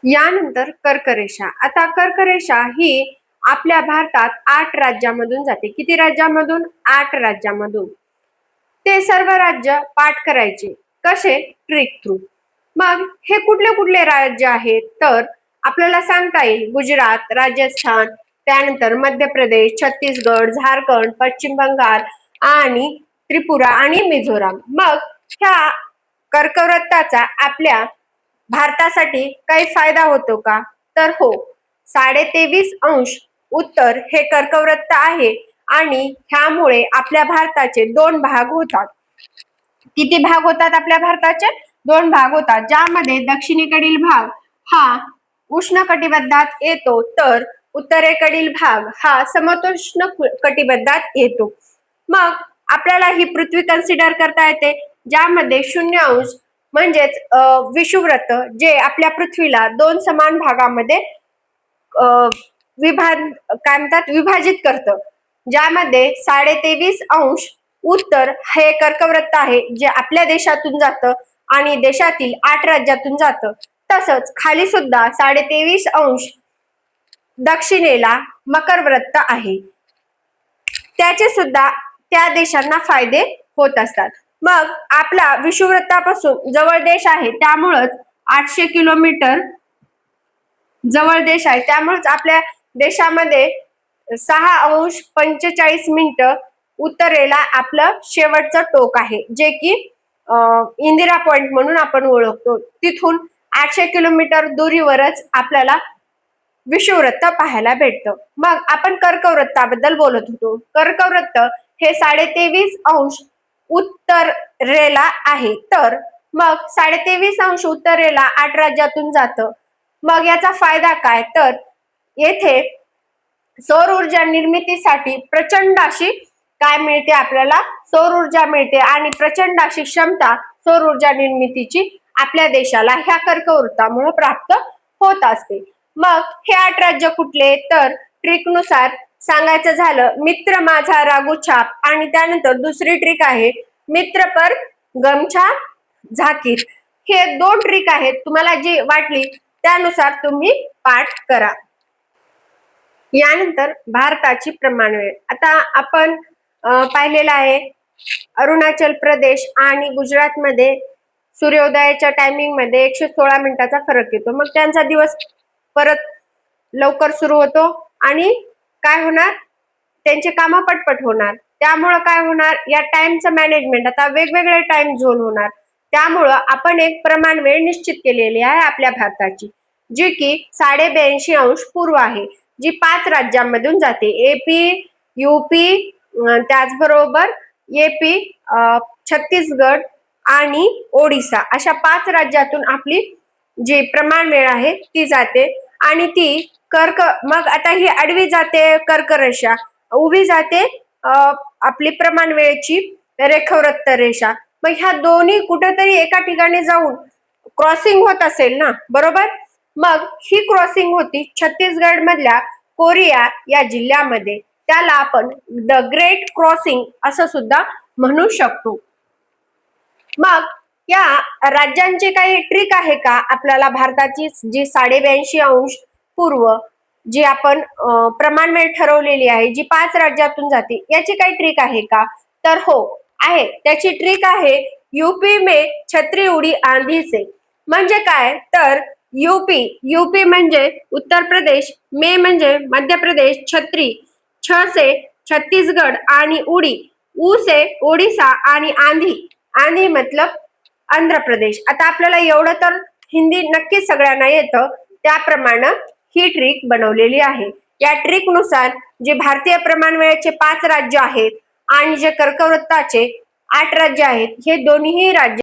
यानंतर कर्करेषा. आता कर्करेषा ही आपल्या भारतात 8 राज्यामधून जाते. किती राज्यामधून? 8 राज्यामधून. ते सर्व राज्य पाठ करायचे. कसे? Trick through. मग हे कुठले कुठले राज्य आहेत? तर आपल्याला सांगता येईल गुजरात, राजस्थान, त्यानंतर मध्य प्रदेश, छत्तीसगड, झारखंड, पश्चिम बंगाल आणि त्रिपुरा आणि मिझोराम. मग ह्या कर्कवृत्ताचा आपल्या भारतासाठी काही फायदा होतो का? तर हो. 23.5 उत्तर हे कर्कवृत्त आहे आणि ह्यामुळे आपल्या भारताचे 2 भाग होतात. किती भाग होतात आपल्या भारताचे? 2 भाग होतात, ज्यामध्ये दक्षिणेकडील भाग हा उष्ण कटिबद्धात येतो, तर उत्तरेकडील भाग हा समशीतोष्ण कटिबद्धात येतो. मग आपल्याला ही पृथ्वी कन्सिडर करता येते, ज्यामध्ये 0 म्हणजेच विषुवृत्त जे आपल्या पृथ्वीला 2 समान भागामध्ये विभाजित करतं, ज्यामध्ये 23.5 उत्तर हे कर्कवृत्त आहे, जे आपल्या देशातून जातं आणि देशातील 8 राज्यातून जातं. तसंच खाली सुद्धा 23.5 दक्षिणेला मकर वृत्त आहे, त्याचे सुद्धा त्या देशांना फायदे होत असतात. मग आपला विषुववृत्तापासून जवळ देश आहे, त्यामुळेच 800 किलोमीटर जवळ देश आहे, त्यामुळेच आपल्या देशामध्ये 6:45 उत्तरेला आपलं शेवटचं टोक आहे, जे की इंदिरा पॉइंट म्हणून आपण ओळखतो. तिथून 800 किलोमीटर दूरीवरच आपल्याला विषुववृत्त पाहायला भेटतं. मग आपण कर्कवृत्ताबद्दल बोलत होतो. कर्कवृत्त हे 23.5 उत्तरेला आहे. तर मग 23.5 उत्तरेला 8 राज्यातून जातं. मग याचा फायदा काय? तर येथे सौर ऊर्जा निर्मितीसाठी प्रचंड अशी काय मिळते? आपल्याला सौर ऊर्जा मिळते आणि प्रचंड अशी क्षमता सौर ऊर्जा निर्मितीची आपल्या देशाला ह्या कर्कवृत्तामुळे प्राप्त होत असते. मग हे 8 राज्य कुठले? तर ट्रिकनुसार सांगायचं झालं, मित्र माझा रागू छाप, आणि त्यानंतर दुसरी ट्रिक आहे मित्र पर गमछा झाकीर. हे 2 ट्रिक आहेत. तुम्हाला जी वाटली त्यानुसार तुम्ही पाठ करा. यानंतर भारताची प्रमाणवेळ. आता आपण पाहिलेलं आहे अरुणाचल प्रदेश आणि गुजरातमध्ये सूर्योदयाच्या टायमिंग मध्ये 116 मिनिटाचा फरक येतो. मग त्यांचा दिवस परत लवकर सुरू होतो आणि काय होणार? त्यांचे काम पटपट होणार. त्यामुळं काय होणार? या टाइमचं मॅनेजमेंट, आता वेगवेगळे टाइम झोन होणार. त्यामुळं आपण एक प्रमाण वेळ निश्चित केलेली आहे आपल्या भारताची, जी की 82.5 पूर्व आहे, जी 5 राज्यांमधून जाते. AP, UP, त्याचबरोबर AP, छत्तीसगड आणि ओडिसा अशा 5 राज्यातून आपली जी प्रमाण वेळ आहे ती जाते. आणि ती मग आता ही आडवी जाते कर्करेषा, उभी जाते आपली प्रमाण वेळेची रेखवृत्त रेषा. मग ह्या दोन्ही कुठेतरी एका ठिकाणी जाऊन क्रॉसिंग होत असेल ना, बरोबर? मग ही क्रॉसिंग होती छत्तीसगड मधल्या कोरिया या जिल्ह्यामध्ये. त्याला आपण द ग्रेट क्रॉसिंग असं सुद्धा म्हणू शकतो. मग या राज्यांचे काही ट्रिक आहे का? आपल्याला भारताची जी 82.5 पूर्व जी आपण प्रमाण वेळ ठरवलेली आहे, जी 5 राज्यातून जाते, याची काही ट्रिक आहे का? तर हो आहे. त्याची ट्रिक आहे यूपी में छत्री उडी आंधी से. म्हणजे काय? तर यूपी म्हणजे उत्तर प्रदेश, मे म्हणजे मध्य प्रदेश, छत्री छ से छत्तीसगड आणि उडी ऊ से ओडिसा आणि आंधी मतलब आंध्र प्रदेश. आता आपल्याला एवढं तर हिंदी नक्कीच सगळ्यांना येतं, त्याप्रमाणे ही ट्रिक बनवलेली आहे. या ट्रिक नुसार जे भारतीय प्रमाण वेळेचे 5 राज्य आहेत आणि जे कर्कवृत्ताचे 8 राज्य आहेत, हे दोन्ही राज्य